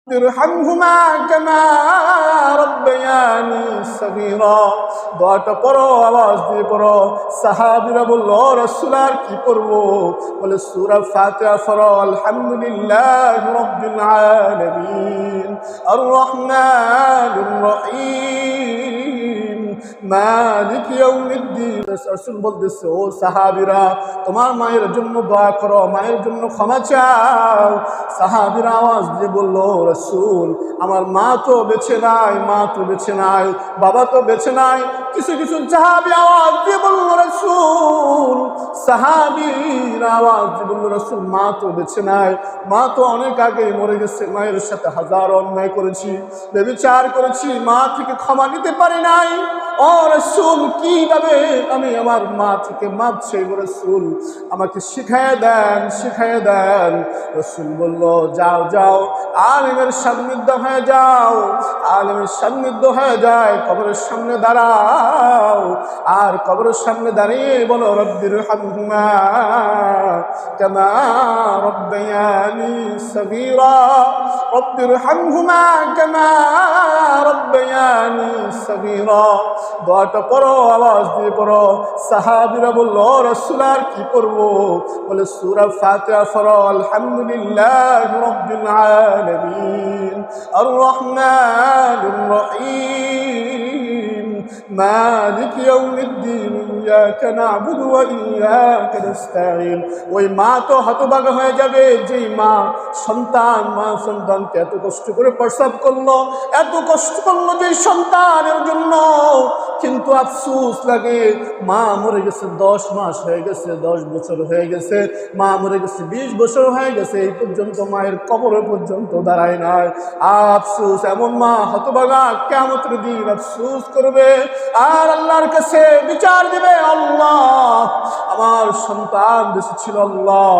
ইরহামহুমা কামা রাব্বায়ানি সগীরা। দোয়াটা পড়ো, আওয়াজ দিয়ে পড়ো। সাহাবীরা বলল, রাসূল আর কি পড়ব? বলে সূরা ফাতিহা পড়ো। আলহামদুলিল্লাহি রাব্বিল আলামিন আর রহমানির রহিম মালিক ইয়াউমিদ্দিন। রাসূল বলতেছে, ও সাহাবীরা, তোমার মায়ের জন্য দোয়া করো, মায়ের জন্য ক্ষমা চাও। সাহাবীরা আওয়াজ দিয়ে বলল, রাসূল আমার মা তো বেঁচে নাই, মা তো বেঁচে নাই, বাবা তো বেঁচে নাই। কিছু কিছু সাহাবী আওয়াজ দিয়ে বলল, রাসূল, সাহাবীরা আওয়াজ দিয়ে বলল, রাসূল মা তো বেঁচে নাই, মা তো অনেক আগে মরে গেছে, মায়ের সাথে হাজার অন্যায় করেছি, ব্যভিচার করেছি, মা থেকে ক্ষমা নিতে পারি নাই। ও রাসূল, কিভাবে আমি আমার মা থেকে মাপ চাইব? রাসূল আমাকে শিখায় দেন, শিখায় দেন। রাসূল বলল, যাও যাও, আলেমের সান্নিধ্য হয়ে যাও, আলেমের সান্নিধ্য হয়ে যায়, কবরের সামনে দাঁড়াও, আর কবরের সামনে দাঁড়িয়ে বলো, রব্বিরহামহুমা কামা রাব্বায়ানি সগীরা, রব্বিরহামহুমা কামা রাব্বায়ানি সগীরা। দোয়াটা পড়ো, আওয়াজ দিয়ে পড়ো। সাহাবীরা বলল, রাসূল আর কি পড়ব? বলে সূরা ফাতিহা পড়ো। আলহামদুলিল্লাহি রাব্বিল আলামিন আর রহমানির রহিম মালিক ইয়াউমিদ্দিন ইয়াকা না'বুদু ওয়া ইয়াকা নাস্তাঈন। ওই মা তো হতভাগা হয়ে যাবে, যেই মা সন্তানকে এত কষ্ট করে প্রসব করলো, এত কষ্ট করলো যে সন্তানের জন্য, কিন্তু আফসোস লাগে, মা মরে গেছে 10 মাস হয়ে গেছে, 10 বছর হয়ে গেছে, মা মরে গেছে 20 বছর হয়ে গেছে, এই পর্যন্ত মায়ের কবর পর্যন্ত দাঁড়ায় নাই। আফসোস, এমন মা হতভাগা কিয়ামতের দিন আফসোস করবে আর আল্লাহর কাছে বিচার দিবে, আল্লাহ আমার সন্তান বেঁচে ছিল, আল্লাহ